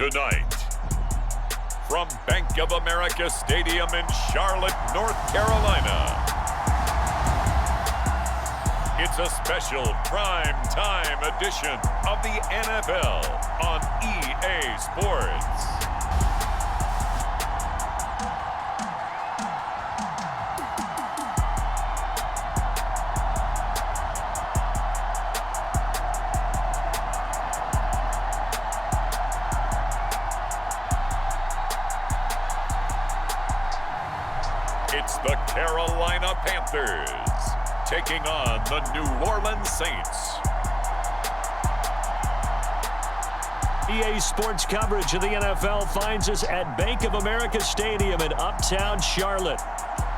Tonight, from Bank of America Stadium in Charlotte, North Carolina, it's a special prime-time edition of the NFL on EA Sports. It's the Carolina Panthers taking on the New Orleans Saints. EA Sports coverage of the NFL finds us at Bank of America Stadium in Uptown Charlotte.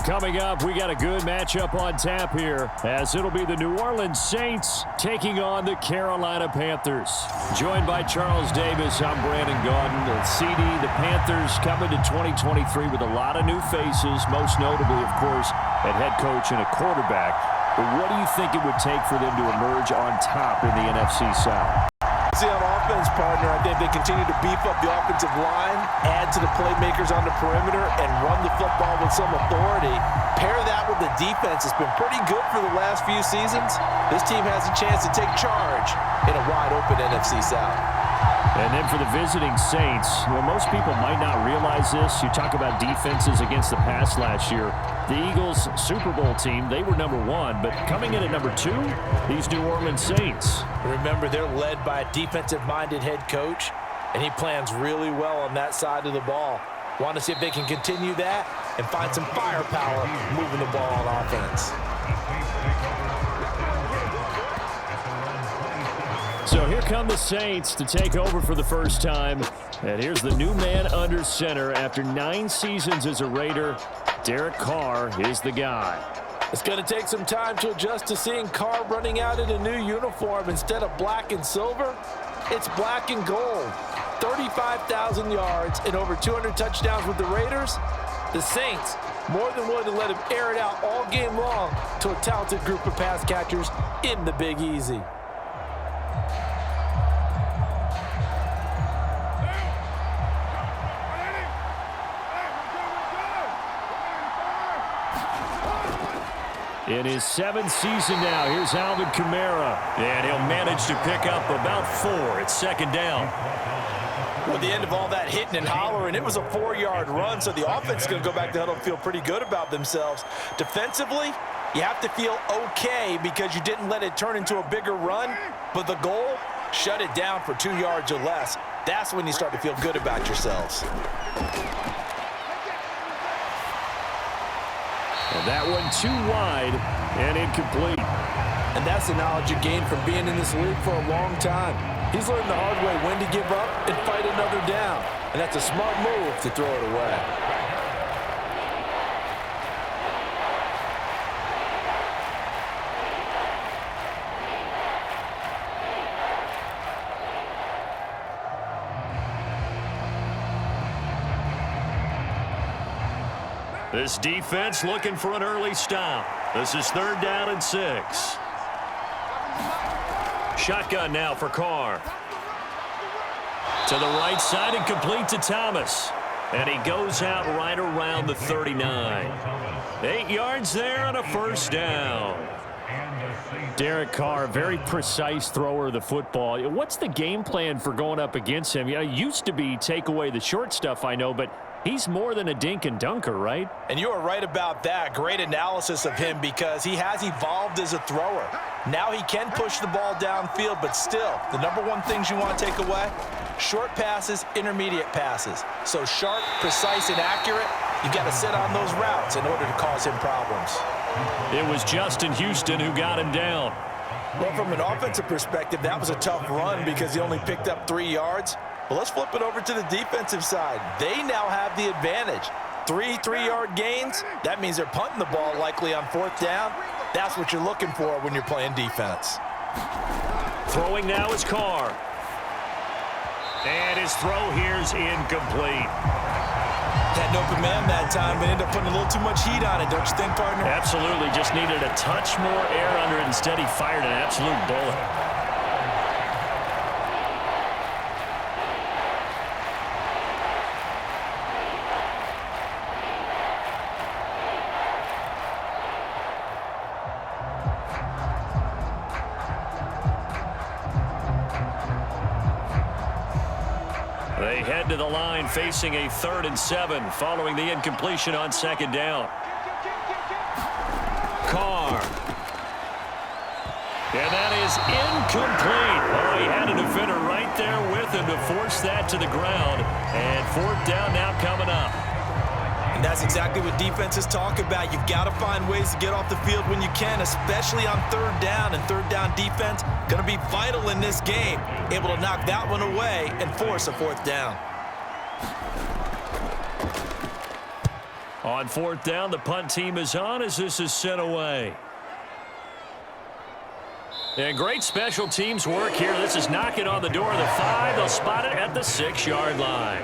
Coming up, we got a good matchup on tap here, as it'll be the New Orleans Saints taking on the Carolina Panthers. Joined by Charles Davis, I'm Brandon Gaudin. The CD, the Panthers coming to 2023 with a lot of new faces, most notably, of course, at head coach and a quarterback. But what do you think it would take for them to emerge on top in the NFC South? See, on offense, partner, I think they continue to beef up the offensive line, add to the playmakers on the perimeter, and run the football with some authority. Pair that with the defense. It's been pretty good for the last few seasons. This team has a chance to take charge in a wide-open NFC South. And then for the visiting Saints, most people might not realize this. You talk about defenses against the pass last year. The Eagles' Super Bowl team, they were number 1, but coming in at number 2, these New Orleans Saints. Remember, they're led by a defensive-minded head coach, and he plans really well on that side of the ball. Want to see if they can continue that and find some firepower moving the ball on offense. So here come the Saints to take over for the first time. And here's the new man under center. After 9 seasons as a Raider, Derek Carr is the guy. It's going to take some time to adjust to seeing Carr running out in a new uniform. Instead of black and silver, it's black and gold. 35,000 yards and over 200 touchdowns with the Raiders. The Saints more than willing to let him air it out all game long to a talented group of pass catchers in the Big Easy. In his 7th season now, here's Alvin Kamara. And he'll manage to pick up about 4. It's second down. Well, at the end of all that hitting and hollering, it was a 4-yard run, so the offense is going to go back to huddle and feel pretty good about themselves. Defensively, you have to feel okay because you didn't let it turn into a bigger run, but the goal, shut it down for 2 yards or less. That's when you start to feel good about yourselves. And that one too wide and incomplete. And that's the knowledge you gain from being in this league for a long time. He's learned the hard way when to give up and fight another down. And that's a smart move to throw it away. This defense looking for an early stop. This is 3rd down and 6. Shotgun now for Carr. To the right side and complete to Thomas. And he goes out right around the 39. 8 yards there on a first down. Derek Carr, very precise thrower of the football. What's the game plan for going up against him? It used to be take away the short stuff, I know, but he's more than a dink and dunker, right? And you are right about that. Great analysis of him because he has evolved as a thrower. Now he can push the ball downfield, but still, the number 1 things you want to take away, short passes, intermediate passes. So sharp, precise, and accurate, you got to sit on those routes in order to cause him problems. It was Justin Houston who got him down. Well, from an offensive perspective, that was a tough run because he only picked up 3 yards. Well, let's flip it over to the defensive side. They now have the advantage. 3 3-yard gains, that means they're punting the ball likely on 4th down. That's what you're looking for when you're playing defense. Throwing now is Carr. And his throw here is incomplete. Had an open man that time, but ended up putting a little too much heat on it, don't you think, partner? Absolutely. Just needed a touch more air under it. Instead, he fired an absolute bullet. head to the line facing a 3rd and 7 following the incompletion on 2nd down. Carr. And that is incomplete. Oh, he had a defender right there with him to force that to the ground. And 4th down now coming up. And that's exactly what defenses talk about. You've got to find ways to get off the field when you can, especially on 3rd down. And 3rd down defense going to be vital in this game. Able to knock that one away and force a 4th down. On 4th down, the punt team is on as this is sent away. And great special teams work here. This is knocking on the door of the 5. They'll spot it at the 6-yard line.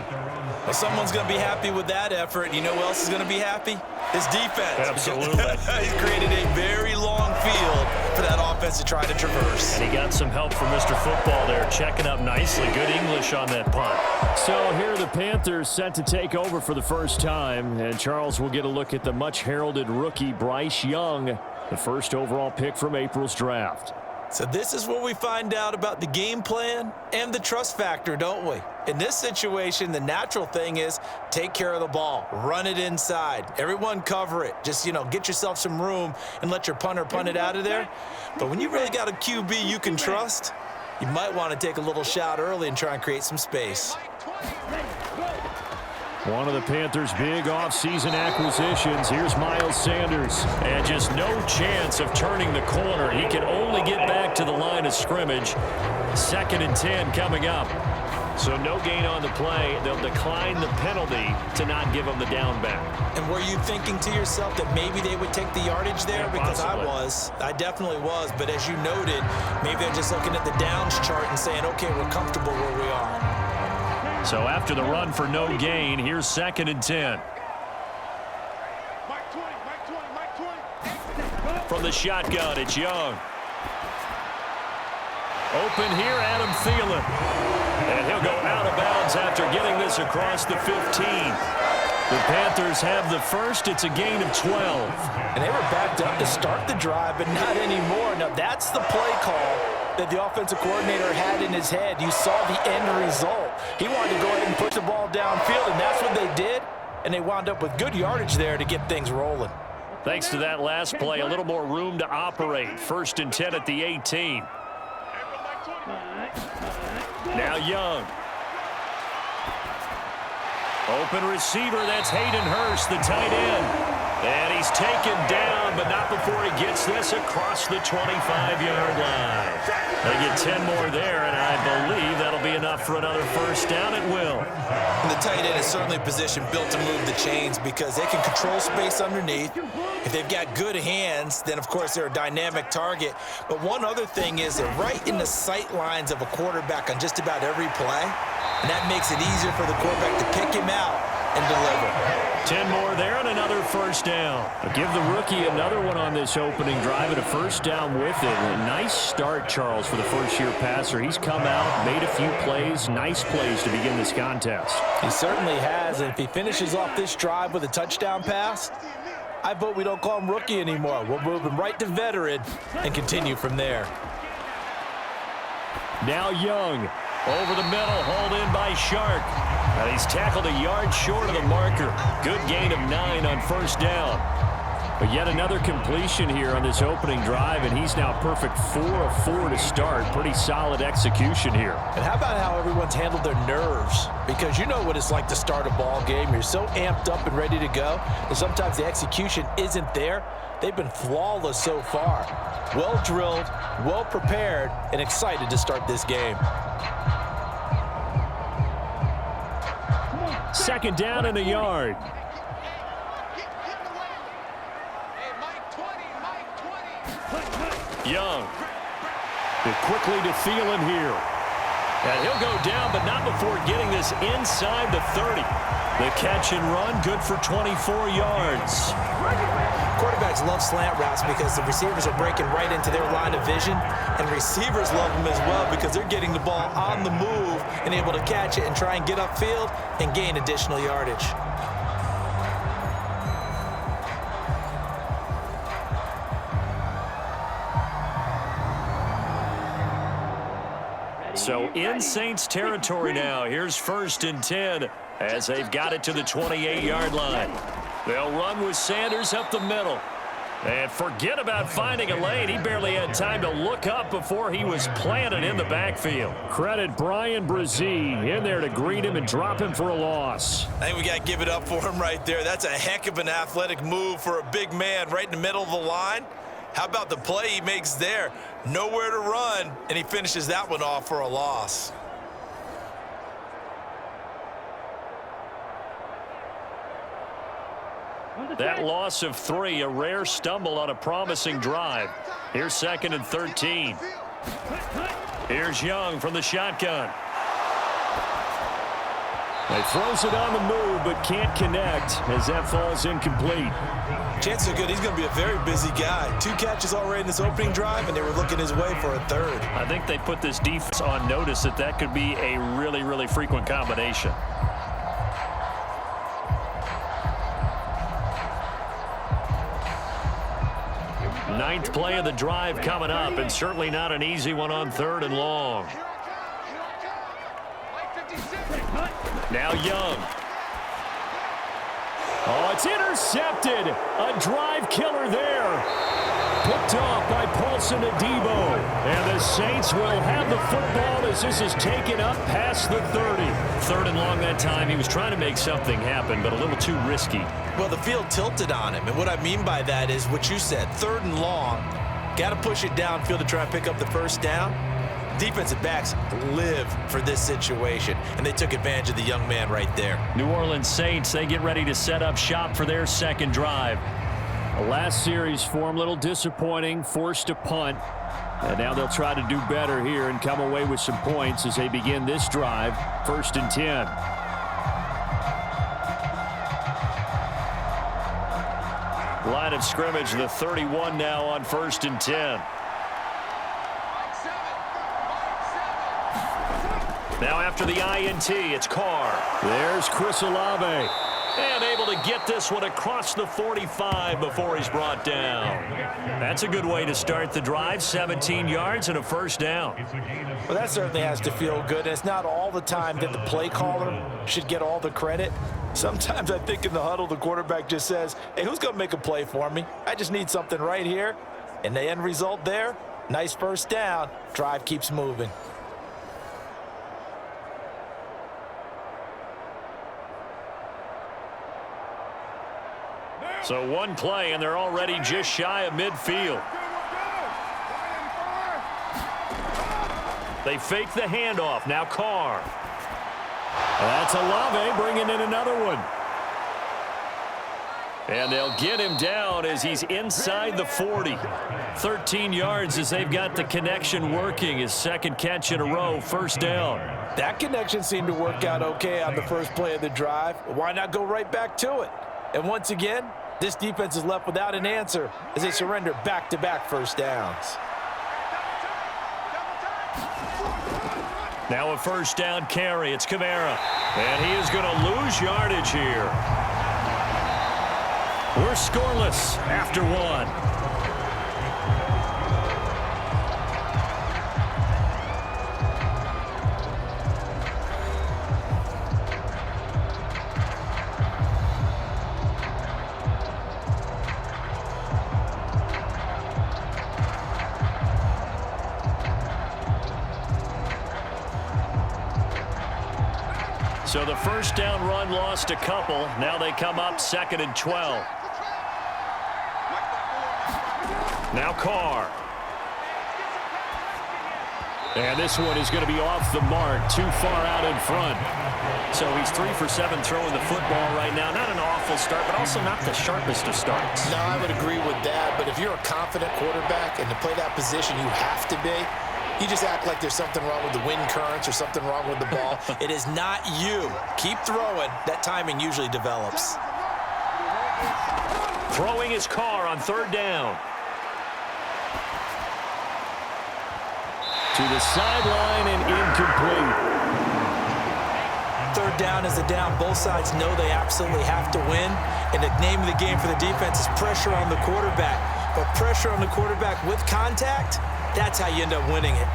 Well, someone's going to be happy with that effort. You know who else is going to be happy? His defense. Absolutely. He's created a very long field for that offense to try to traverse. And he got some help from Mr. Football there, checking up nicely. Good English on that punt. So here are the Panthers set to take over for the first time. And Charles will get a look at the much-heralded rookie Bryce Young, the first overall pick from April's draft. So this is where we find out about the game plan and the trust factor, don't we? In this situation, the natural thing is take care of the ball, run it inside, everyone cover it. Just, get yourself some room and let your punter punt it out of there. But when you really got a QB you can trust, you might want to take a little shot early and try and create some space. One of the Panthers' big offseason acquisitions. Here's Miles Sanders. And just no chance of turning the corner. He can only get back to the line of scrimmage. 2nd and 10 coming up. So no gain on the play. They'll decline the penalty to not give him the down back. And were you thinking to yourself that maybe they would take the yardage there? Yeah, because possibly. I definitely was. But as you noted, maybe they're just looking at the downs chart and saying, okay, we're comfortable where we are. So after the run for no gain, here's 2nd and 10. From the shotgun, it's Young. Open here, Adam Thielen. And he'll go out of bounds after getting this across the 15. The Panthers have the first. It's a gain of 12. And they were backed up to start the drive, but not anymore. Now, that's the play call that the offensive coordinator had in his head. You saw the end result. He wanted to go ahead and push the ball downfield, and that's what they did. And they wound up with good yardage there to get things rolling. Thanks to that last play, a little more room to operate. 1st and 10 at the 18. Now Young. Open receiver, that's Hayden Hurst, the tight end. And he's taken down, but not before he gets this across the 25-yard line. They get 10 more there, and I believe that'll be enough for another 1st down. It will. And the tight end is certainly a position built to move the chains because they can control space underneath. If they've got good hands, then, of course, they're a dynamic target. But one other thing is they're right in the sight lines of a quarterback on just about every play, and that makes it easier for the quarterback to pick him out and deliver. 10 more there and another 1st down. I'll give the rookie another one on this opening drive and a 1st down with it. A nice start, Charles, for the first-year passer. He's come out, made a few plays, nice plays to begin this contest. He certainly has, and if he finishes off this drive with a touchdown pass, I vote we don't call him rookie anymore. We'll move him right to veteran and continue from there. Now Young. Over the middle, hauled in by Shark. And he's tackled a yard short of the marker. Good gain of 9 on 1st down. But yet another completion here on this opening drive, and he's now perfect 4 of 4 to start. Pretty solid execution here. And how about how everyone's handled their nerves? Because you know what it's like to start a ball game. You're so amped up and ready to go, and sometimes the execution isn't there. They've been flawless so far. Well drilled, well prepared, and excited to start this game. 2nd down and a yard. Young. But quickly to Thielen here. And he'll go down, but not before getting this inside the 30. The catch and run, good for 24 yards. Quarterbacks love slant routes because the receivers are breaking right into their line of vision, and receivers love them as well because they're getting the ball on the move and able to catch it and try and get upfield and gain additional yardage. So in Saints territory now. Here's 1st and 10 as they've got it to the 28-yard line. They'll run with Sanders up the middle. And forget about finding a lane. He barely had time to look up before he was planted in the backfield. Credit Brian Brzee in there to greet him and drop him for a loss. I think we got to give it up for him right there. That's a heck of an athletic move for a big man right in the middle of the line. How about the play he makes there? Nowhere to run, and he finishes that one off for a loss. That loss of 3, a rare stumble on a promising drive. Here's 2nd and 13. Here's Young from the shotgun. He throws it on the move, but can't connect as that falls incomplete. Chances are good he's going to be a very busy guy. 2 catches already in this opening drive, and they were looking his way for a 3rd. I think they put this defense on notice that could be a really, really frequent combination. Ninth play of the drive coming up, and certainly not an easy one on 3rd and long. Now Young. Oh, it's intercepted. A drive killer there. Picked off by Paulson Adebo. And the Saints will have the football as this is taken up past the 30. 3rd and long that time. He was trying to make something happen, but a little too risky. Well, the field tilted on him, and what I mean by that is what you said, 3rd and long. Got to push it downfield to try and pick up the 1st down. Defensive backs live for this situation, and they took advantage of the young man right there. New Orleans Saints, they get ready to set up shop for their 2nd drive. The last series for him, a little disappointing, forced to punt. And now they'll try to do better here and come away with some points as they begin this drive, 1st and 10. Line of scrimmage, the 31 now on 1st and 10. Now after the INT, it's Carr. There's Chris Olave. And able to get this one across the 45 before he's brought down. That's a good way to start the drive, 17 yards and a 1st down. Well, that certainly has to feel good. And it's not all the time that the play caller should get all the credit. Sometimes I think in the huddle, the quarterback just says, hey, who's going to make a play for me? I just need something right here. And the end result there, nice 1st down. Drive keeps moving. So one play, and they're already just shy of midfield. They fake the handoff. Now Carr. That's Olave bringing in another one. And they'll get him down as he's inside the 40. 13 yards as they've got the connection working. His 2nd catch in a row, 1st down. That connection seemed to work out okay on the first play of the drive. Why not go right back to it? And once again, this defense is left without an answer as they surrender back-to-back 1st downs. Now a 1st down carry. It's Kamara. And he is going to lose yardage here. We're scoreless after 1. So the 1st down run lost a couple. Now they come up 2nd and 12. Now Carr. And this one is going to be off the mark, too far out in front. So he's 3 for 7 throwing the football right now. Not an awful start, but also not the sharpest of starts. No, I would agree with that. But if you're a confident quarterback and to play that position, you have to be. You just act like there's something wrong with the wind currents or something wrong with the ball. It is not you. Keep throwing. That timing usually develops. Throwing his Carr on 3rd down. To the sideline and incomplete. 3rd down is a down. Both sides know they absolutely have to win. And the name of the game for the defense is pressure on the quarterback. But pressure on the quarterback with contact, that's how you end up winning it.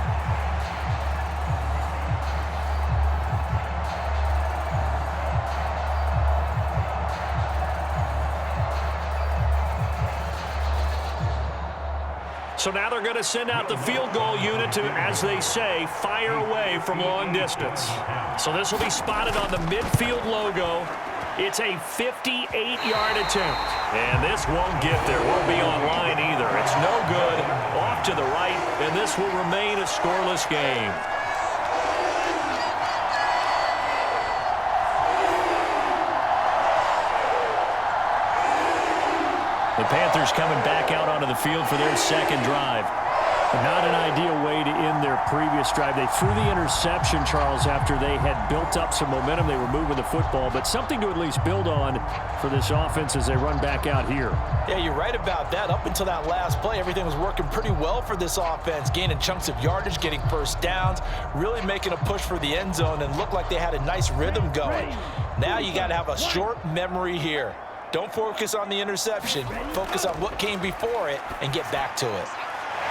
So now they're going to send out the field goal unit to, as they say, fire away from long distance. So this will be spotted on the midfield logo. It's a 58-yard attempt. And this won't get there. Won't be online either. It's no good. Off to the right, and this will remain a scoreless game. The Panthers coming back out onto the field for their second drive. Not an ideal way to end their previous drive. They threw the interception, Charles, after they had built up some momentum. They were moving the football, but something to at least build on for this offense as they run back out here. Yeah, you're right about that. Up until that last play, everything was working pretty well for this offense, gaining chunks of yardage, getting first downs, really making a push for the end zone, and looked like they had a nice rhythm going. Now you got to have a short memory here. Don't focus on the interception. Focus on what came before it and get back to it.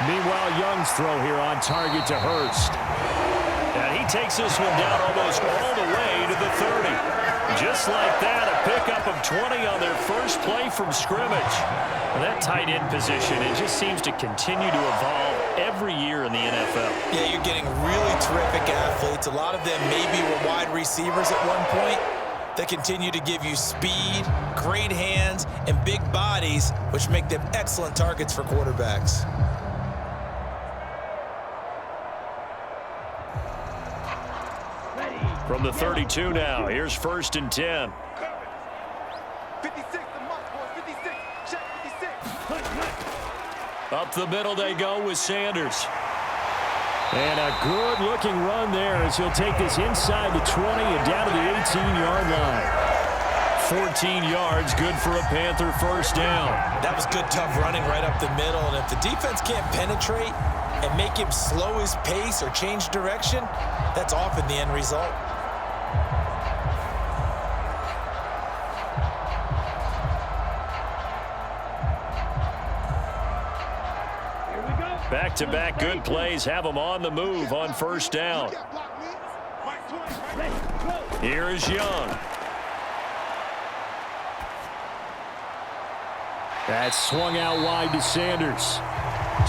Meanwhile, Young's throw here on target to Hurst. And he takes this one down almost all the way to the 30. Just like that, a pickup of 20 on their first play from scrimmage. And that tight end position, it just seems to continue to evolve every year in the NFL. Yeah, you're getting really terrific athletes. A lot of them maybe were wide receivers at one point. They continue to give you speed, great hands, and big bodies, which make them excellent targets for quarterbacks. From the 32 now, here's 1st and 10. 56, the mark, boys, 56, check 56. Up the middle they go with Sanders. And a good-looking run there as he'll take this inside the 20 and down to the 18-yard line. 14 yards, good for a Panther first down. That was good, tough running right up the middle. And if the defense can't penetrate and make him slow his pace or change direction, that's often the end result. Back-to-back good plays have them on the move on first down. Here is Young. That's swung out wide to Sanders.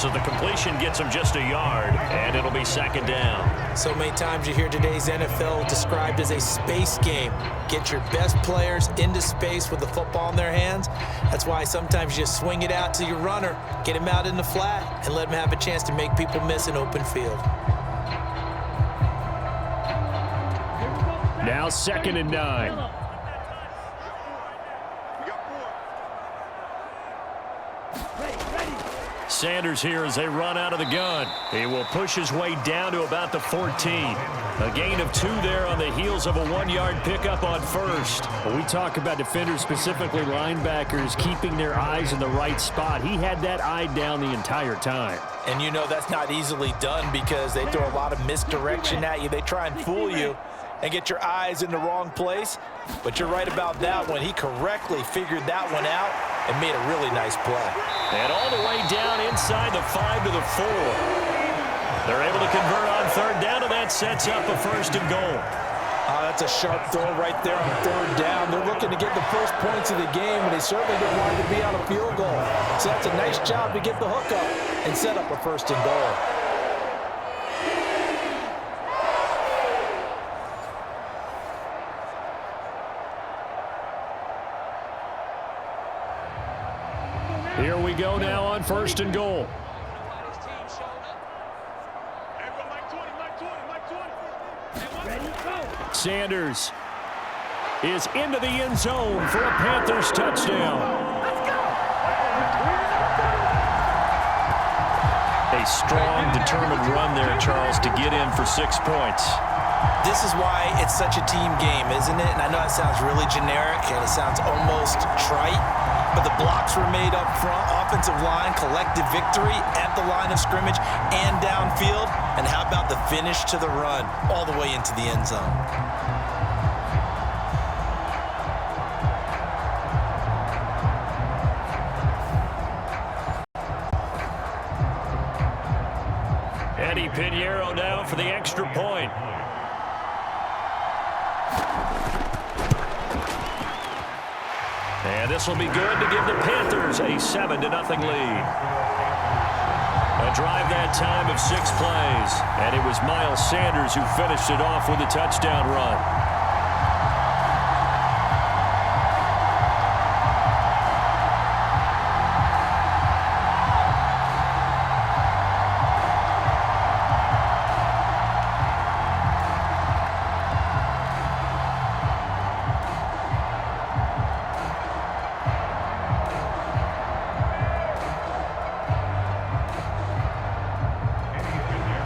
So the completion gets him just a yard, and it'll be 2nd down. So many times you hear today's NFL described as a space game. Get your best players into space with the football in their hands. That's why sometimes you just swing it out to your runner, get him out in the flat, and let him have a chance to make people miss an open field. Now 2nd and 9. Sanders here as they run out of the gun. He will push his way down to about the 14. A gain of 2 there on the heels of a 1-yard pickup on first. When we talk about defenders, specifically linebackers, keeping their eyes in the right spot, he had that eye down the entire time. And you know that's not easily done because they throw a lot of misdirection at you. They try and fool you and get your eyes in the wrong place. But you're right about that one. He correctly figured that one out and made a really nice play. And all the way down inside the 5 to the 4. They're able to convert on 3rd down, and that sets up a 1st and goal. That's a sharp throw right there on 3rd down. They're looking to get the first points of the game, and they certainly don't want it to be on a field goal. So that's a nice job to get the hook up and set up a 1st and goal. Here we go now on 1st and goal. Sanders is into the end zone for a Panthers touchdown. A strong, determined run there, Charles, to get in for 6 points. This is why it's such a team game, isn't it? And I know it sounds really generic and it sounds almost trite, but the blocks were made up front, offensive line, collective victory at the line of scrimmage and downfield. And how about the finish to the run all the way into the end zone? Eddie Pinheiro now for the extra point. And this will be good to give the Panthers a 7-0 lead. A drive that time of 6 plays. And it was Miles Sanders who finished it off with a touchdown run.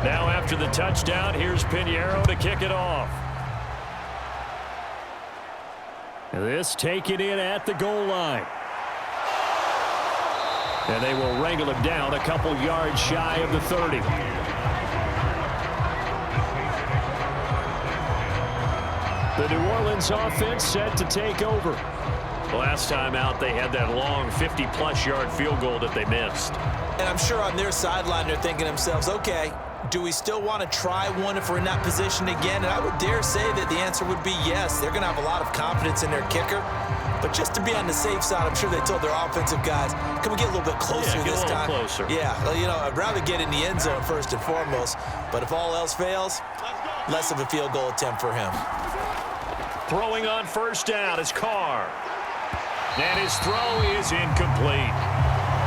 Now after the touchdown, here's Pinheiro to kick it off. This taken in at the goal line. And they will wrangle him down a couple yards shy of the 30. The New Orleans offense set to take over. Last time out, they had that long 50-plus yard field goal that they missed. And I'm sure on their sideline they're thinking to themselves, okay, do we still want to try one if we're in that position again? And I would dare say that the answer would be yes. They're going to have a lot of confidence in their kicker. But just to be on the safe side, I'm sure they told their offensive guys, can we get a little bit closer this time? Closer. Yeah, well, you know, I'd rather get in the end zone first and foremost. But if all else fails, less of a field goal attempt for him. Throwing on first down is Carr. And his throw is incomplete.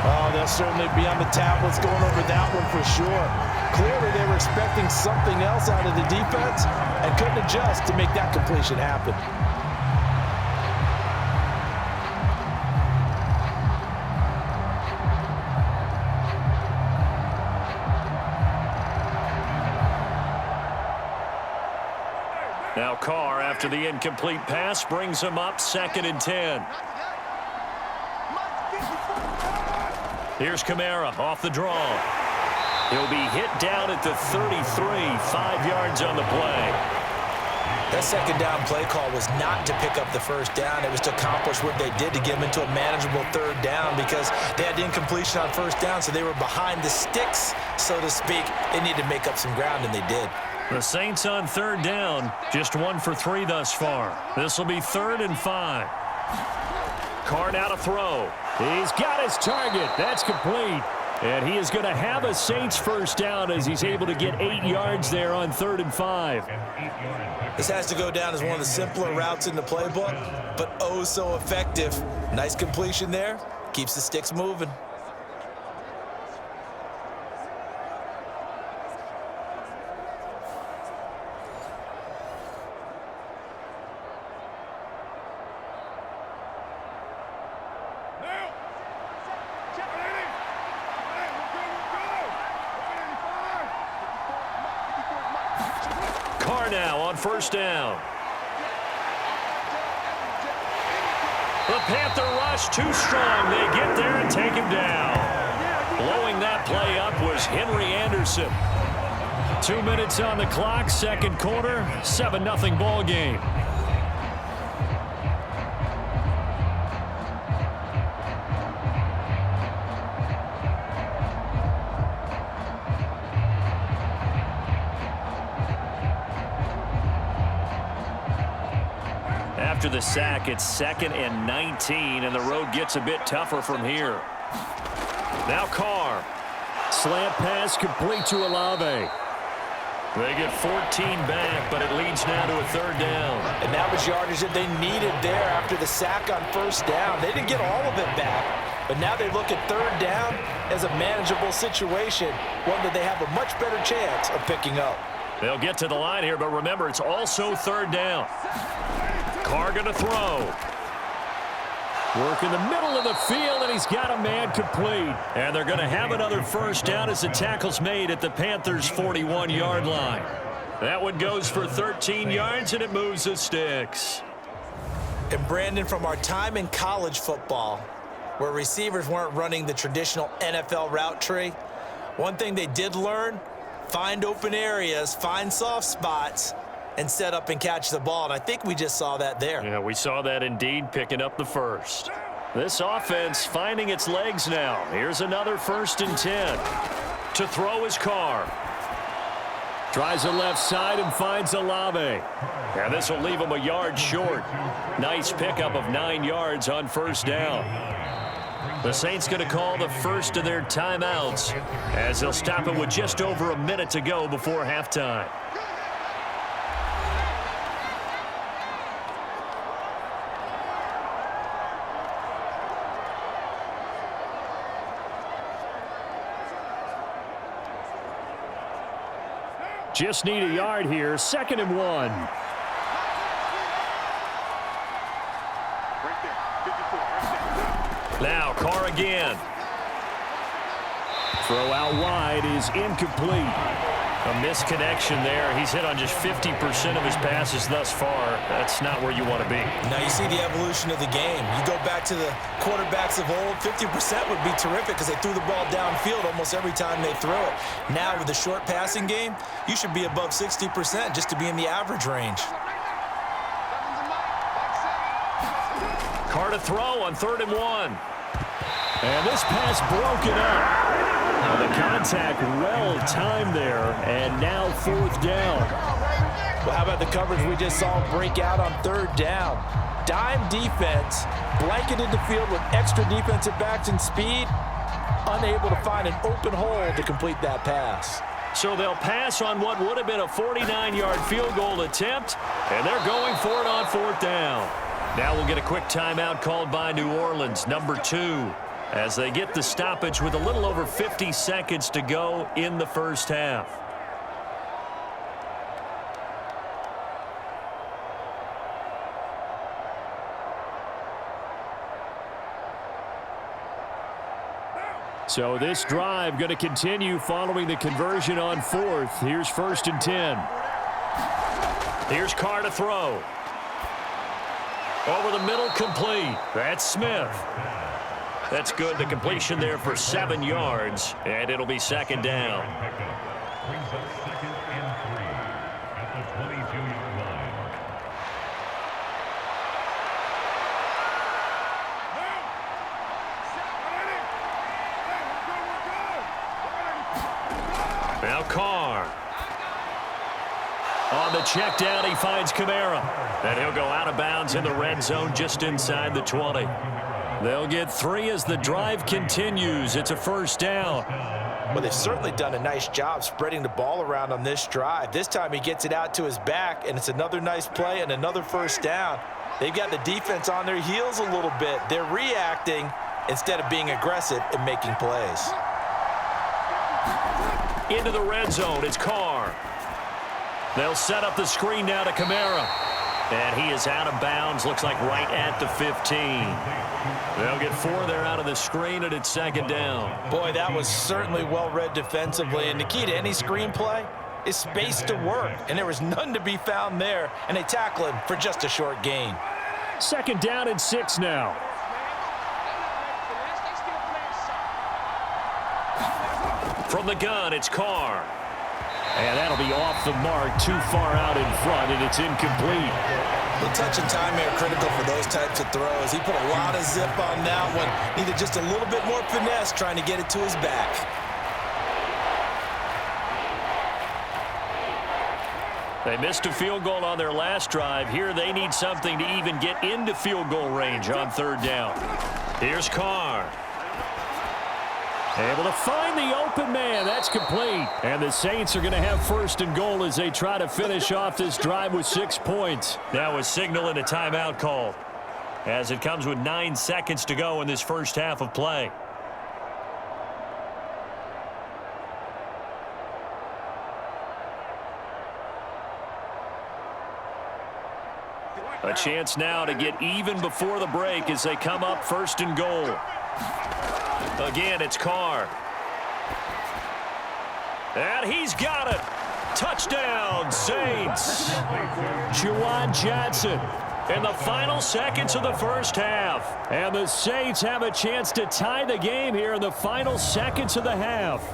Oh, they'll certainly be on the tablets going over that one for sure. Clearly, they were expecting something else out of the defense and couldn't adjust to make that completion happen. Now Carr, after the incomplete pass, brings him up 2nd and 10. Here's Kamara off the draw. He'll be hit down at the 33, 5 yards on the play. That second down play call was not to pick up the first down. It was to accomplish what they did to get them into a manageable 3rd down because they had incompletion on first down, so they were behind the sticks, so to speak. They needed to make up some ground, and they did. The Saints on 3rd down, just 1 for 3 thus far. This will be 3rd and 5. Carr now to throw. He's got his target. That's complete. And he is going to have a Saints first down as he's able to get 8 yards there on 3rd and 5. This has to go down as one of the simpler routes in the playbook, but oh so effective. Nice completion there. Keeps the sticks moving. Now on first down. The Panther rush too strong. They get there and take him down. Blowing that play up was Henry Anderson. 2 minutes on the clock, 2nd quarter, 7-0 ball game. After the sack, it's 2nd and 19, and the road gets a bit tougher from here. Now Carr. Slant pass complete to Olave. They get 14 back, but it leads now to a 3rd down. And that was yardage that they needed there after the sack on first down. They didn't get all of it back, but now they look at 3rd down as a manageable situation, one that they have a much better chance of picking up. They'll get to the line here, but remember, it's also 3rd down. Carr going to throw. Work in the middle of the field, and he's got a man complete. And they're going to have another first down as the tackle's made at the Panthers' 41-yard line. That one goes for 13 yards, and it moves the sticks. And Brandon, from our time in college football, where receivers weren't running the traditional NFL route tree, one thing they did learn, find open areas, find soft spots, and set up and catch the ball. And I think we just saw that there. Yeah, we saw that indeed, picking up the first. This offense finding its legs now. Here's another 1st and 10. To throw is Carr. Tries the left side and finds Olave. And this will leave him a yard short. Nice pickup of 9 yards on first down. The Saints going to call the first of their timeouts as they'll stop it with just over a minute to go before halftime. Just need a yard here. 2nd and 1. Now Carr again. Throw out wide is incomplete. A misconnection there. He's hit on just 50% of his passes thus far. That's not where you want to be. Now you see the evolution of the game. You go back to the quarterbacks of old, 50% would be terrific because they threw the ball downfield almost every time they threw it. Now with the short passing game, you should be above 60% just to be in the average range. Carr to throw on 3rd and 1. And this pass broken up. The contact well timed there, and now 4th down. Well, how about the coverage we just saw break out on 3rd down? Dime defense, blanketed the field with extra defensive backs and speed, unable to find an open hole to complete that pass. So they'll pass on what would have been a 49-yard field goal attempt, and they're going for it on 4th down. Now we'll get a quick timeout called by New Orleans, number 2. As they get the stoppage with a little over 50 seconds to go in the first half. So this drive going to continue following the conversion on 4th. Here's 1st and 10. Here's Carr to throw. Over the middle, complete. That's Smith. That's good. The completion there for 7 yards, and it'll be 2nd down. Brings up 2nd and 3 at the 22-yard line. Now Carr. On the check down, he finds Kamara. And he'll go out of bounds in the red zone just inside the 20. They'll get 3 as the drive continues. It's a 1st down. Well, they've certainly done a nice job spreading the ball around on this drive. This time he gets it out to his back, and it's another nice play and another 1st down. They've got the defense on their heels a little bit. They're reacting instead of being aggressive and making plays. Into the red zone, it's Carr. They'll set up the screen now to Kamara. And he is out of bounds, looks like right at the 15. They'll get 4 there out of the screen, and it's 2nd down. Boy, that was certainly well-read defensively. And the key to any screenplay is space to work. And there was none to be found there. And they tackle him for just a short gain. 2nd down and 6 now. From the gun, it's Carr. And that'll be off the mark, too far out in front, and it's incomplete. The touch and time are critical for those types of throws. He put a lot of zip on that one. Needed just a little bit more finesse trying to get it to his back. They missed a field goal on their last drive. Here they need something to even get into field goal range on 3rd down. Here's Carr. Able to find the open man. That's complete. And the Saints are going to have 1st and goal as they try to finish off this drive with 6 points. Now a signal and a timeout call as it comes with 9 seconds to go in this first half of play. A chance now to get even before the break as they come up 1st and goal. Again, it's Carr. And he's got it. Touchdown, Saints. Juwan Johnson in the final seconds of the first half. And the Saints have a chance to tie the game here in the final seconds of the half.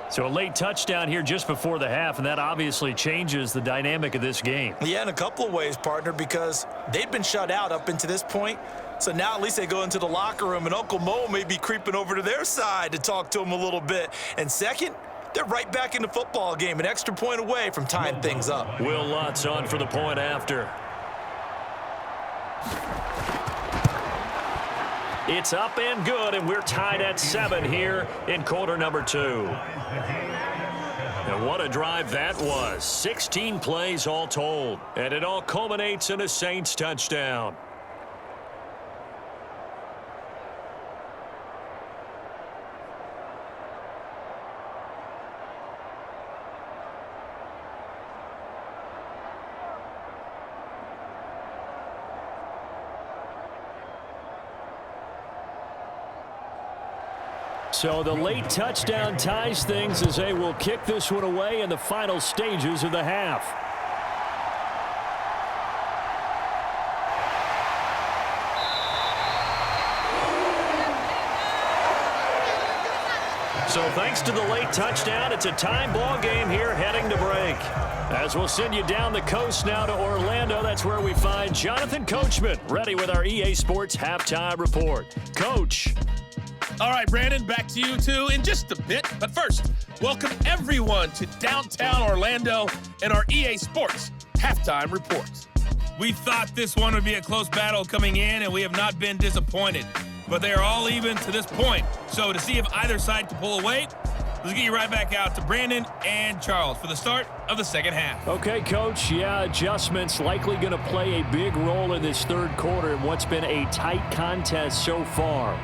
So a late touchdown here just before the half, and that obviously changes the dynamic of this game. Yeah, in a couple of ways, partner, because they've been shut out up until this point. So now at least they go into the locker room, and Uncle Mo may be creeping over to their side to talk to them a little bit. And second, they're right back in the football game, an extra point away from tying things up. Will Lutz on for the point after. It's up and good, and we're tied at 7 here in quarter number 2. And what a drive that was. 16 plays all told. And it all culminates in a Saints touchdown. So the late touchdown ties things as they will kick this one away in the final stages of the half. So thanks to the late touchdown, it's a time ball game here heading to break. As we'll send you down the coast now to Orlando, that's where we find Jonathan Coachman ready with our EA Sports Halftime Report. Coach. All right, Brandon, back to you two in just a bit. But first, welcome everyone to downtown Orlando and our EA Sports Halftime Report. We thought this one would be a close battle coming in, and we have not been disappointed. But they are all even to this point. So to see if either side can pull away, let's get you right back out to Brandon and Charles for the start of the second half. Okay, Coach. Yeah, adjustments likely going to play a big role in this third quarter in what's been a tight contest so far.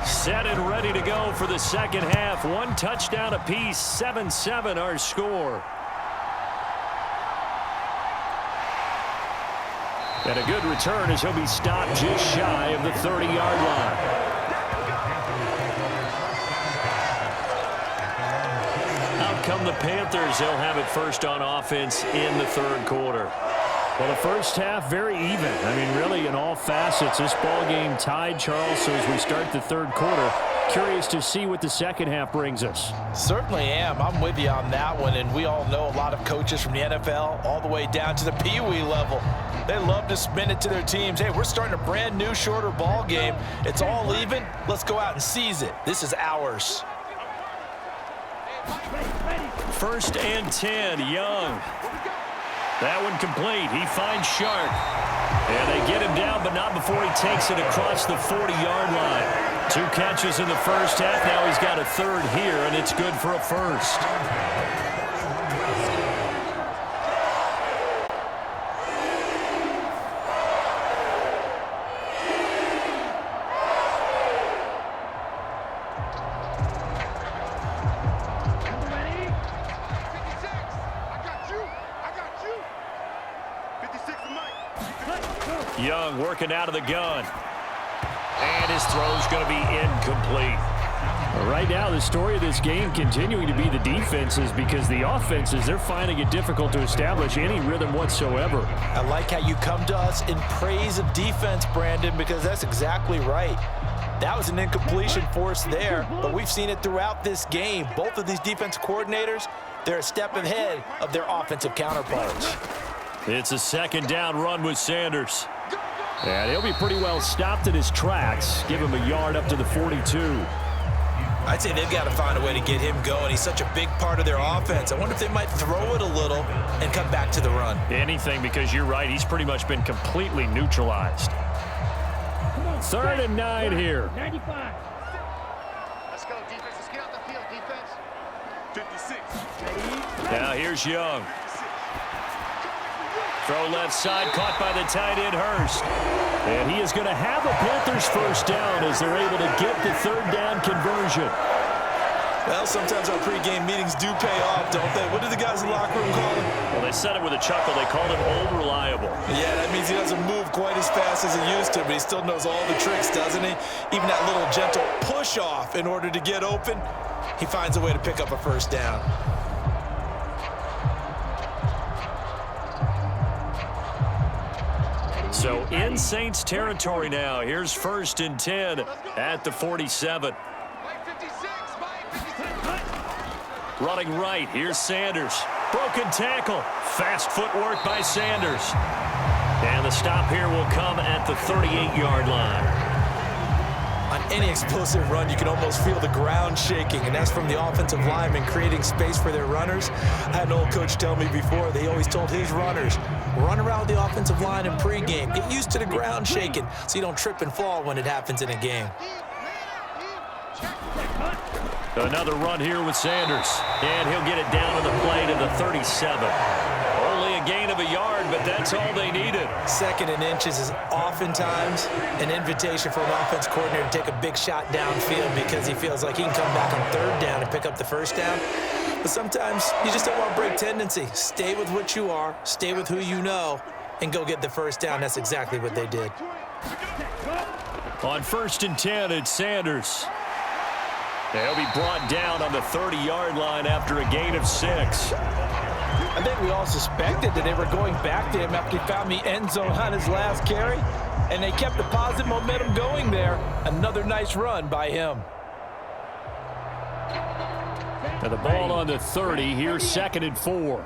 Set and ready to go for the second half. One touchdown apiece, 7-7 our score. And a good return as he'll be stopped just shy of the 30-yard line. Out come the Panthers. They'll have it first on offense in the third quarter. Well, the first half, very even. I mean, really, in all facets, this ball game tied, Charles. So as we start the third quarter, curious to see what the second half brings us. Certainly am. I'm with you on that one. And we all know a lot of coaches from the NFL all the way down to the Pee Wee level. They love to spin it to their teams. Hey, we're starting a brand new, shorter ball game. It's all even. Let's go out and seize it. This is ours. First and 10, Young. That one complete. He finds Shark. And they get him down, but not before he takes it across the 40-yard line. 2 catches in the first half. Now he's got a third here, and it's good for a first. Young working out of the gun. And his throw's going to be incomplete. Right now, the story of this game continuing to be the defenses, because the offenses, they're finding it difficult to establish any rhythm whatsoever. I like how you come to us in praise of defense, Brandon, because that's exactly right. That was an incompletion force there, but we've seen it throughout this game. Both of these defense coordinators, they're a step ahead of their offensive counterparts. It's a second down run with Sanders. And he'll be pretty well stopped in his tracks. Give him a yard up to the 42. I'd say they've got to find a way to get him going. He's such a big part of their offense. I wonder if they might throw it a little and come back to the run. Anything, because you're right. He's pretty much been completely neutralized. 3rd and 9 here. 95. Let's go, defense. Let's get out the field, defense. 56. Now here's Young. Throw left side, caught by the tight end, Hurst. And he is going to have a Panthers first down as they're able to get the third down conversion. Well, sometimes our pregame meetings do pay off, don't they? What did the guys in the locker room call him? Well, they said it with a chuckle. They called him old reliable. Yeah, that means he doesn't move quite as fast as he used to, but he still knows all the tricks, doesn't he? Even that little gentle push-off in order to get open, he finds a way to pick up a first down. So in Saints territory now. Here's 1st and 10 at the 47. Running right. Here's Sanders. Broken tackle. Fast footwork by Sanders. And the stop here will come at the 38-yard line. On any explosive run, you can almost feel the ground shaking, and that's from the offensive linemen creating space for their runners. I had an old coach tell me before, they always told his runners, run around the offensive line in pregame. Get used to the ground shaking so you don't trip and fall when it happens in a game. Another run here with Sanders, and he'll get it down to the play to the 37. Only a gain of a yard, but that's all they needed. 2nd and inches is oftentimes an invitation for an offense coordinator to take a big shot downfield because he feels like he can come back on 3rd down and pick up the 1st down. But sometimes you just don't want to break tendency. Stay with what you are, stay with who you know, and go get the 1st down. That's exactly what they did. On 1st and 10, it's Sanders. They'll be brought down on the 30-yard line after a gain of 6. I think we all suspected that they were going back to him after he found the end zone on his last carry, and they kept the positive momentum going there. Another nice run by him. Now the ball on the 30. Here's 2nd and 4.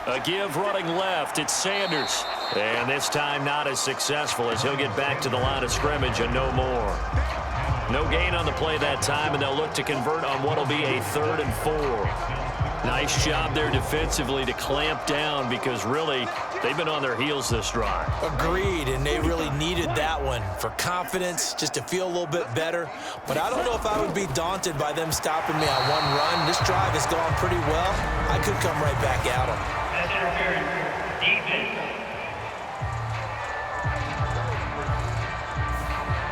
A give running left. It's Sanders. And this time not as successful as he'll get back to the line of scrimmage and no more. No gain on the play that time, and they'll look to convert on what will be a 3rd and 4. Nice job there defensively to clamp down because really they've been on their heels this drive. Agreed, and they really needed that one for confidence, just to feel a little bit better. But I don't know if I would be daunted by them stopping me on one run. This drive has gone pretty well. I could come right back at them. That's interference. Defense.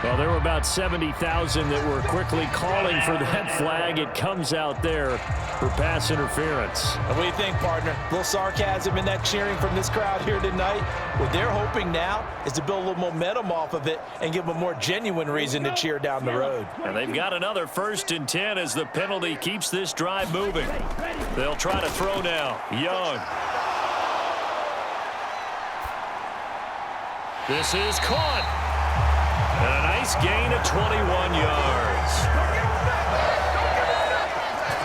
Well, there were about 70,000 that were quickly calling for that flag. It comes out there for pass interference. What do you think, partner? A little sarcasm in that cheering from this crowd here tonight. What they're hoping now is to build a little momentum off of it and give them a more genuine reason to cheer down the road. And they've got another 1st and 10 as the penalty keeps this drive moving. They'll try to throw now. Young. This is caught. And a nice gain of 21 yards.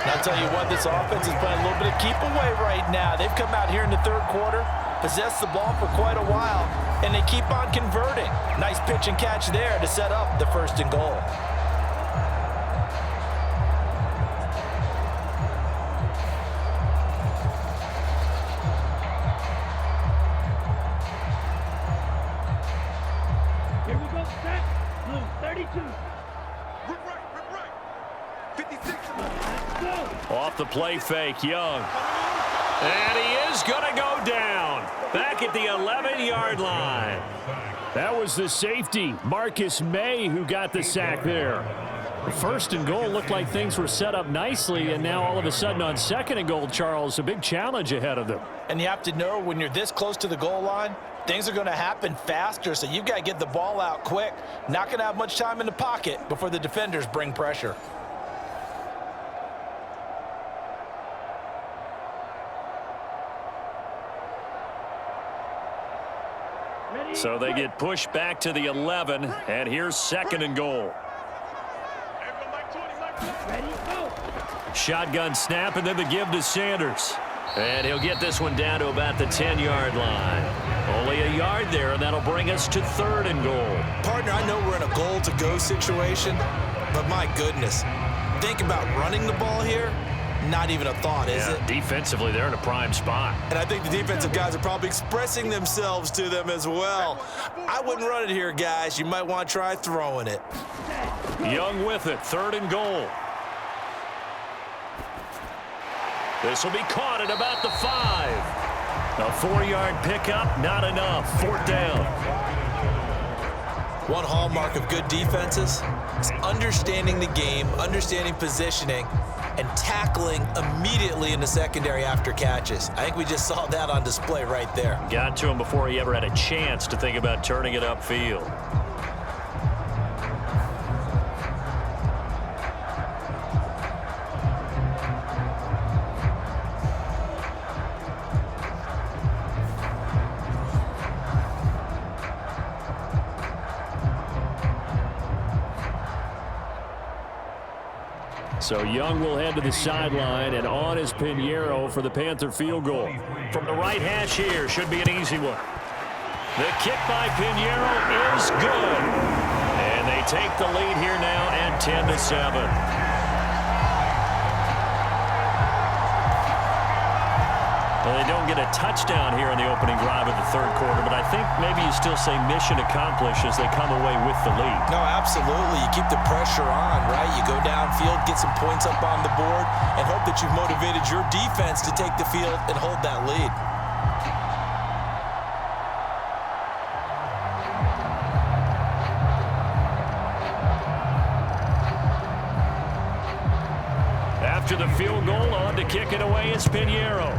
I'll tell you what, this offense is playing a little bit of keep away right now. They've come out here in the 3rd quarter, possessed the ball for quite a while, and they keep on converting. Nice pitch and catch there to set up the 1st and goal. Here we go, set. Blue, 32. Rip right. 56. Off the play fake, Young. And he is going to go down. Back at the 11-yard line. That was the safety, Marcus May, who got the sack there. The 1st and goal looked like things were set up nicely, and now all of a sudden on 2nd and goal, Charles, a big challenge ahead of them. And you have to know when you're this close to the goal line, things are going to happen faster, so you've got to get the ball out quick. Not going to have much time in the pocket before the defenders bring pressure. So they get pushed back to the 11, and here's 2nd and goal. Shotgun snap, and then the give to Sanders. And he'll get this one down to about the 10-yard line. Only a yard there, and that'll bring us to 3rd and goal. Partner, I know we're in a goal-to-go situation, but my goodness, think about running the ball here. Not even a thought, is it? Defensively, they're in a prime spot. And I think the defensive guys are probably expressing themselves to them as well. I wouldn't run it here, guys. You might want to try throwing it. Young with it, 3rd and goal. This will be caught at about the 5. A 4-yard pickup, not enough. 4th down. One hallmark of good defenses is understanding the game, understanding positioning, and tackling immediately in the secondary after catches. I think we just saw that on display right there. Got to him before he ever had a chance to think about turning it upfield. So Young will head to the sideline, and on is Pinheiro for the Panther field goal. From the right hash here, should be an easy one. The kick by Pinheiro is good. And they take the lead here now at 10-7. Well, they don't get a touchdown here in the opening drive of the third quarter, but I think maybe you still say mission accomplished as they come away with the lead. No, absolutely. You keep the pressure on, right? You go downfield, get some points up on the board, and hope that you've motivated your defense to take the field and hold that lead. After the field goal, on to kick it away is Pinheiro.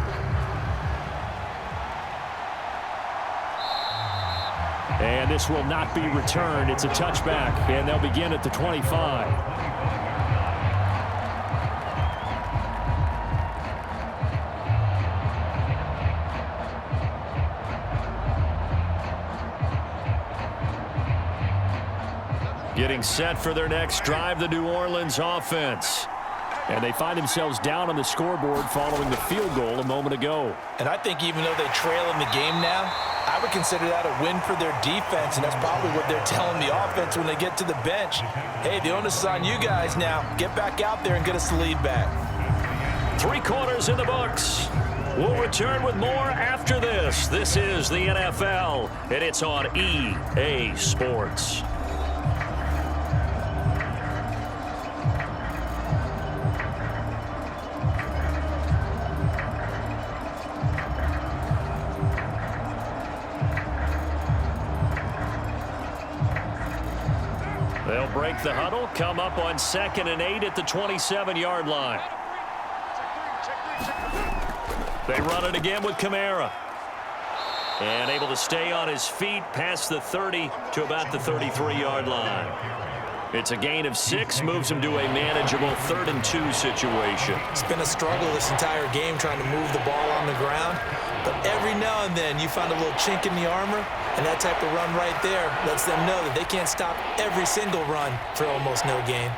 And this will not be returned. It's a touchback, and they'll begin at the 25. Getting set for their next drive, the New Orleans offense. And they find themselves down on the scoreboard following the field goal a moment ago. And I think even though they trail in the game now, I would consider that a win for their defense, and that's probably what they're telling the offense when they get to the bench. Hey, the onus is on you guys now. Get back out there and get us the lead back. 3 quarters in the books. We'll return with more after this. This is the NFL, and it's on EA Sports. They'll break the huddle, come up on 2nd and 8 at the 27-yard line. They run it again with Kamara. And able to stay on his feet past the 30 to about the 33-yard line. It's a gain of 6, moves him to a manageable 3rd and 2 situation. It's been a struggle this entire game trying to move the ball on the ground. But every now and then you find a little chink in the armor, and that type of run right there lets them know that they can't stop every single run for almost no gain.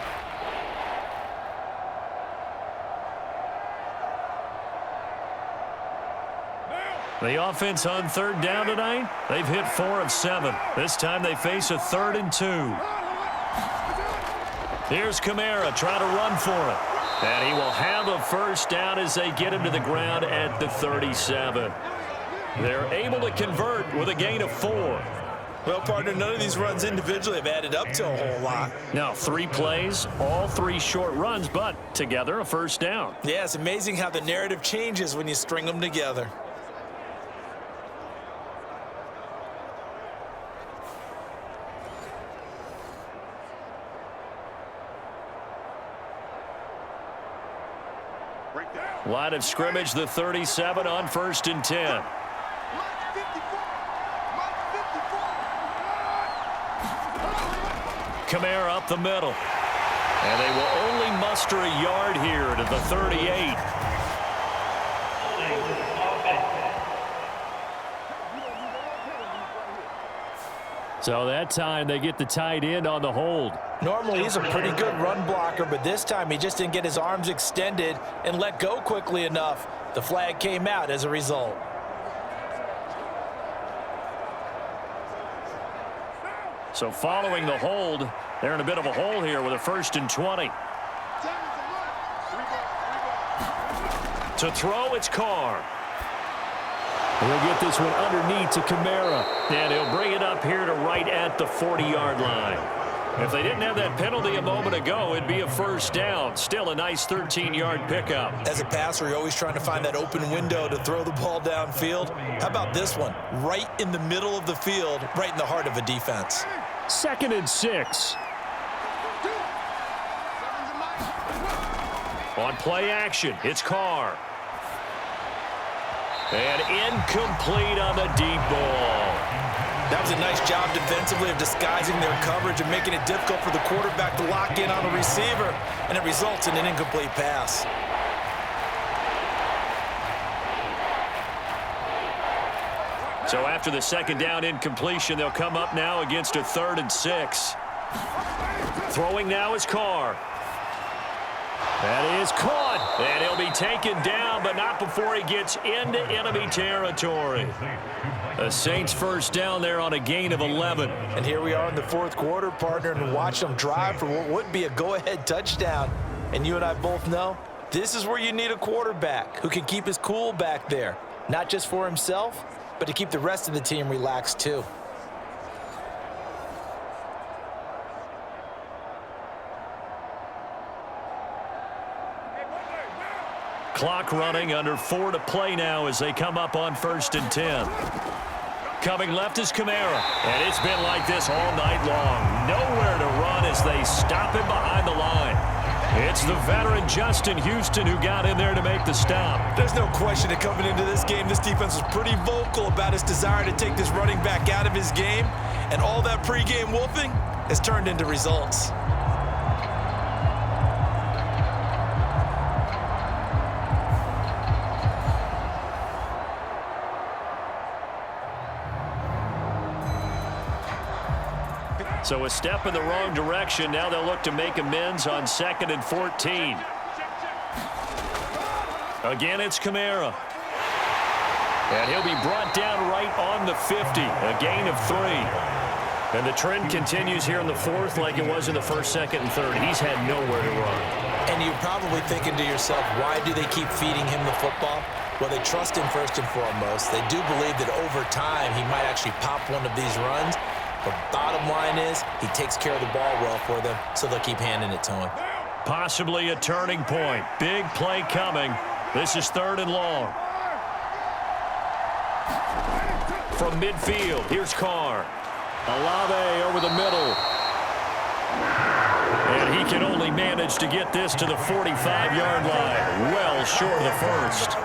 The offense on 3rd down tonight, they've hit 4 of 7. This time they face a 3rd and 2. Here's Kamara trying to run for it. And he will have a first down as they get him to the ground at the 37. They're able to convert with a gain of 4. Well, partner, none of these runs individually have added up to a whole lot. Now, 3 plays, all 3 short runs, but together a first down. Yeah, it's amazing how the narrative changes when you string them together. Line of scrimmage, the 37 on 1st and 10. Kamara up the middle. And they will only muster a yard here to the 38. So that time they get the tight end on the hold. Normally he's a pretty good run blocker, but this time he just didn't get his arms extended and let go quickly enough. The flag came out as a result. So following the hold, they're in a bit of a hole here with a 1st and 20. To throw, it's Carr. He'll get this one underneath to Kamara. And he'll bring it up here to right at the 40-yard line. If they didn't have that penalty a moment ago, it'd be a first down. Still a nice 13-yard pickup. As a passer, you're always trying to find that open window to throw the ball downfield. How about this one? Right in the middle of the field, right in the heart of a defense. 2nd and 6. On play action, it's Carr. And incomplete on the deep ball. That was a nice job defensively of disguising their coverage and making it difficult for the quarterback to lock in on a receiver, and it results in an incomplete pass. So after the 2nd down incompletion, they'll come up now against a 3rd and 6. Throwing now is Carr. That is caught, and he'll be taken down, but not before he gets into enemy territory. The Saints first down there on a gain of 11. And here we are in the fourth quarter, partner, and watch them drive for what would be a go-ahead touchdown. And you and I both know this is where you need a quarterback who can keep his cool back there, not just for himself, but to keep the rest of the team relaxed too. Clock running, under 4 to play now as they come up on 1st and 10. Coming left is Kamara, and it's been like this all night long. Nowhere to run as they stop him behind the line. It's the veteran Justin Houston who got in there to make the stop. There's no question that coming into this game, this defense was pretty vocal about his desire to take this running back out of his game, and all that pregame wolfing has turned into results. So a step in the wrong direction. Now they'll look to make amends on 2nd and 14. Again, it's Kamara. And he'll be brought down right on the 50. A gain of 3. And the trend continues here in the fourth like it was in the first, second, and third. He's had nowhere to run. And you're probably thinking to yourself, why do they keep feeding him the football? Well, they trust him first and foremost. They do believe that over time he might actually pop one of these runs. The bottom line is he takes care of the ball well for them, so they'll keep handing it to him. Possibly a turning point. Big play coming. This is 3rd and long. From midfield, here's Carr. Olave over the middle. And he can only manage to get this to the 45-yard line. Well short of the first.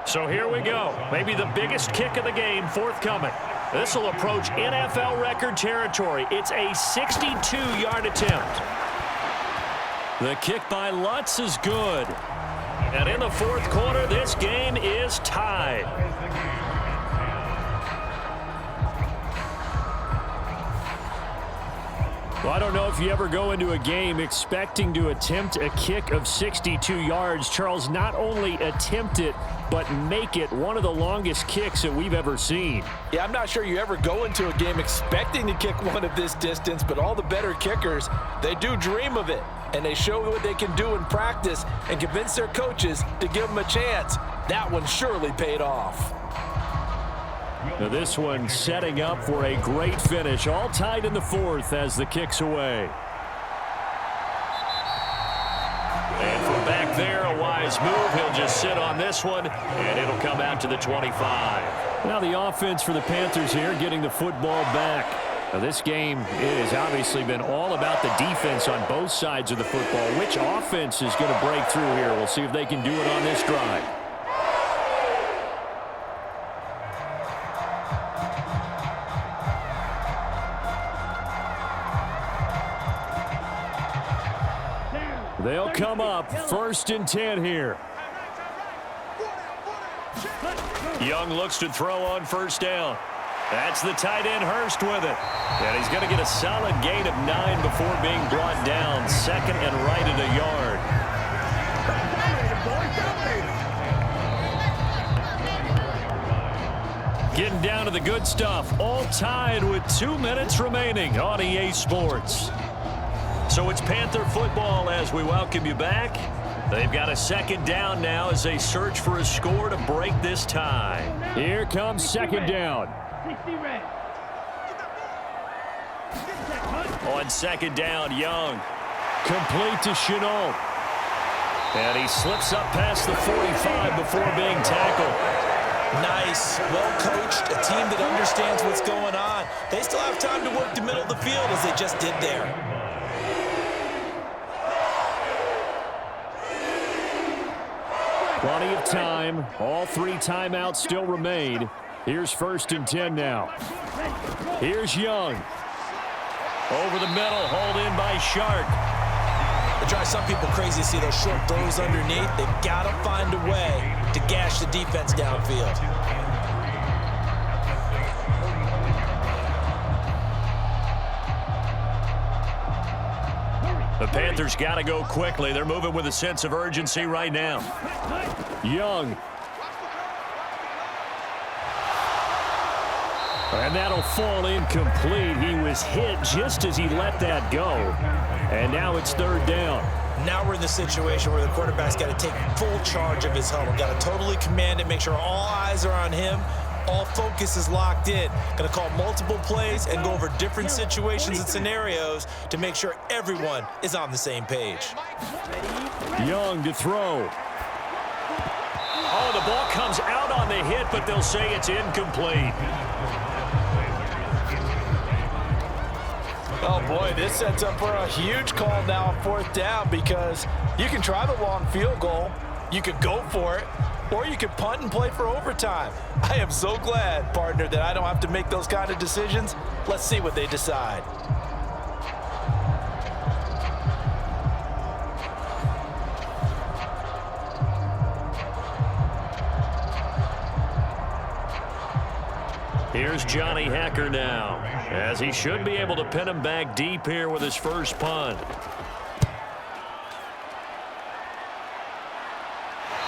So here we go. Maybe the biggest kick of the game forthcoming. This will approach NFL record territory. It's a 62-yard attempt. The kick by Lutz is good. And in the fourth quarter, this game is tied. Well, I don't know if you ever go into a game expecting to attempt a kick of 62 yards. Charles, not only attempt it, but make it one of the longest kicks that we've ever seen. Yeah, I'm not sure you ever go into a game expecting to kick one of this distance, but all the better kickers, they do dream of it, and they show what they can do in practice and convince their coaches to give them a chance. That one surely paid off. Now this one setting up for a great finish. All tied in the fourth as the kick's away. And from back there, a wise move. He'll just sit on this one, and it'll come out to the 25. Now the offense for the Panthers here getting the football back. Now this game has obviously been all about the defense on both sides of the football. Which offense is going to break through here? We'll see if they can do it on this drive. They'll come up 1st and 10 here. Young looks to throw on 1st down. That's the tight end Hurst with it. And he's going to get a solid gain of 9 before being brought down. 2nd and right at a yard. Getting down to the good stuff. All tied with 2 minutes remaining on EA Sports. So it's Panther football as we welcome you back. They've got a 2nd down now as they search for a score to break this tie. Here comes 2nd down. On 2nd down, Young. Complete to Chenault. And he slips up past the 45 before being tackled. Nice, well coached, a team that understands what's going on. They still have time to work the middle of the field as they just did there. Plenty of time. All 3 timeouts still remain. Here's 1st and 10 now. Here's Young. Over the middle, hauled in by Shark. It drives some people crazy to see those short throws underneath. They've got to find a way to gash the defense downfield. The Panthers got to go quickly. They're moving with a sense of urgency right now. Young. And that'll fall incomplete. He was hit just as he let that go. And now it's 3rd down. Now we're in the situation where the quarterback's got to take full charge of his huddle. Got to totally command it, make sure all eyes are on him. All focus is locked in. Going to call multiple plays and go over different situations and scenarios to make sure everyone is on the same page. Young to throw. Oh, the ball comes out on the hit, but they'll say it's incomplete. Oh, boy, this sets up for a huge call now on 4th down because you can try the long field goal, you could go for it, or you could punt and play for overtime. I am so glad, partner, that I don't have to make those kind of decisions. Let's see what they decide. Here's Johnny Hacker now, as he should be able to pin him back deep here with his first punt.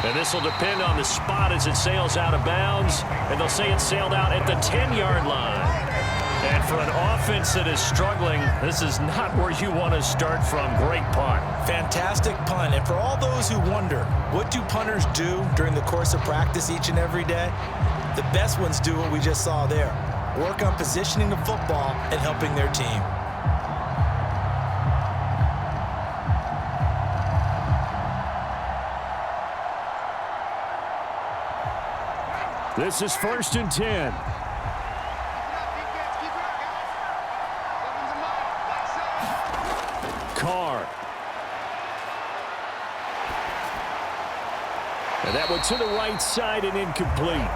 And this will depend on the spot as it sails out of bounds, and they'll say it sailed out at the 10-yard line. And for an offense that is struggling, this is not where you want to start from. Great punt. Fantastic punt. And for all those who wonder, what do punters do during the course of practice each and every day? The best ones do what we just saw there. Work on positioning the football and helping their team. This is 1st and 10. Carr. And that one to the right side and incomplete.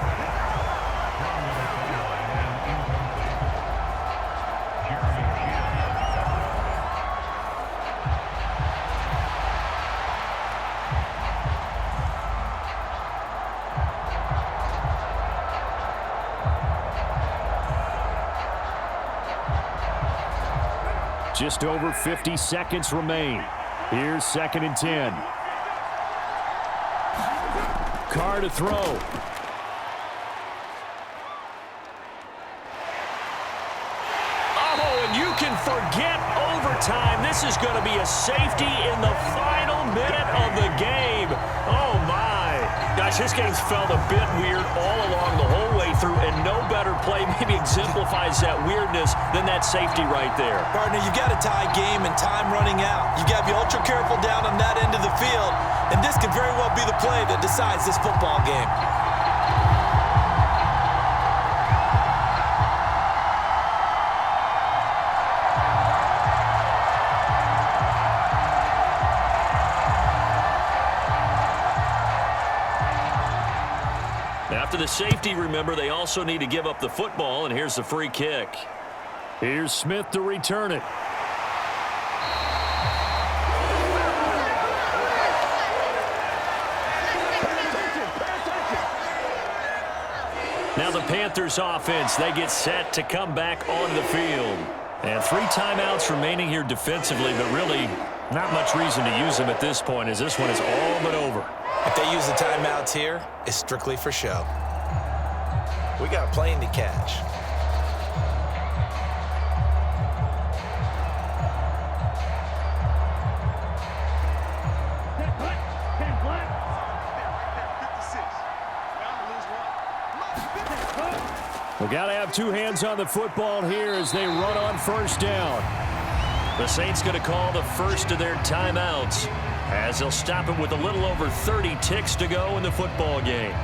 Just over 50 seconds remain. Here's 2nd and 10. Carr to throw. Oh, and you can forget overtime. This is going to be a safety in the final minute of the game. Oh, my. Gosh, this game's felt a bit weird all along the whole way through, and no better play maybe exemplifies that weirdness than that safety right there. Partner, you've got a tie game and time running out. You've got to be ultra careful down on that end of the field, and this could very well be the play that decides this football game. After the safety, remember, they also need to give up the football, and here's the free kick. Here's Smith to return it. Now the Panthers offense, they get set to come back on the field. And 3 timeouts remaining here defensively, but really not much reason to use them at this point, as this one is all but over. If they use the timeouts here, it's strictly for show. We got a plane to catch. We got to have 2 hands on the football here as they run on 1st down. The Saints going to call the first of their timeouts as they'll stop it with a little over 30 ticks to go in the football game.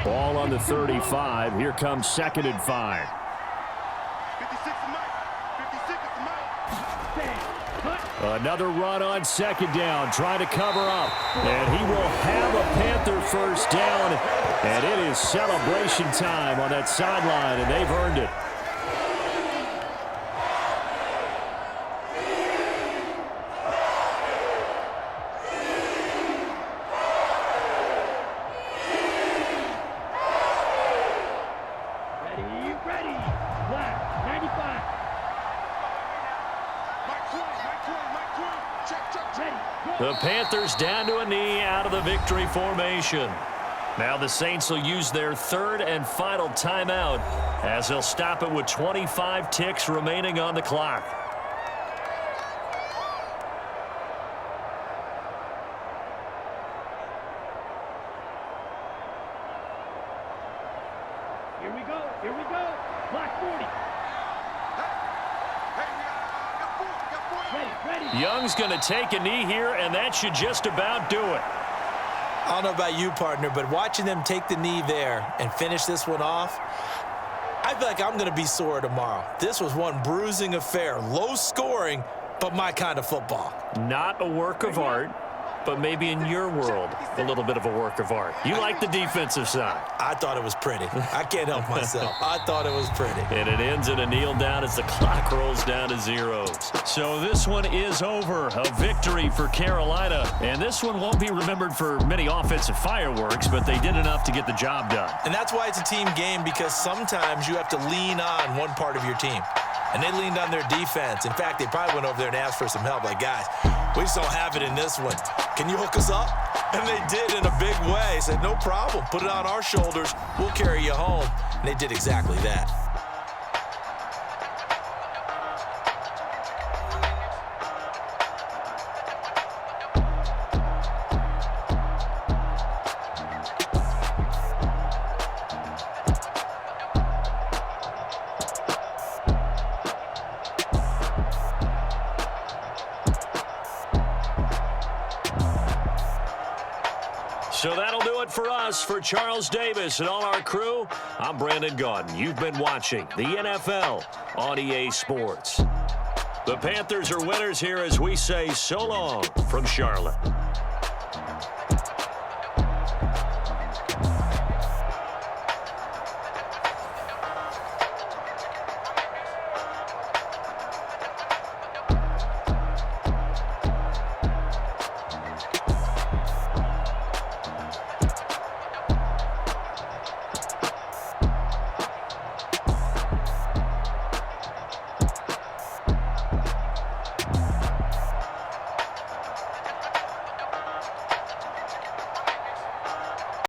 Ball on the 35. Here comes 2nd and 5. 56 is Mike. 56 is Mike. Another run on 2nd down, trying to cover up. And he will have a Panther first down. And it is celebration time on that sideline, and they've earned it. Ready. Black, 95. Mike 20. Check. Ready. The Panthers down to a knee out of the victory formation. Now the Saints will use their 3rd and final timeout as they'll stop it with 25 ticks remaining on the clock. Here we go. Black 40. Ready. Young's going to take a knee here, and that should just about do it. I don't know about you, partner, but watching them take the knee there and finish this one off, I feel like I'm going to be sore tomorrow. This was one bruising affair. Low scoring, but my kind of football. Not a work of art, but maybe in your world, a little bit of a work of art. You like the defensive side. I thought it was pretty. I can't help myself. I thought it was pretty. And it ends in a kneel down as the clock rolls down to 0. So this one is over. A victory for Carolina. And this one won't be remembered for many offensive fireworks, but they did enough to get the job done. And that's why it's a team game, because sometimes you have to lean on one part of your team. And they leaned on their defense. In fact, they probably went over there and asked for some help. Like, guys, we just don't have it in this one. Can you hook us up? And they did in a big way. Said, no problem. Put it on our shoulders. We'll carry you home. And they did exactly that. So that'll do it for us. For Charles Davis and all our crew, I'm Brandon Gaudin. You've been watching the NFL on EA Sports. The Panthers are winners here as we say so long from Charlotte.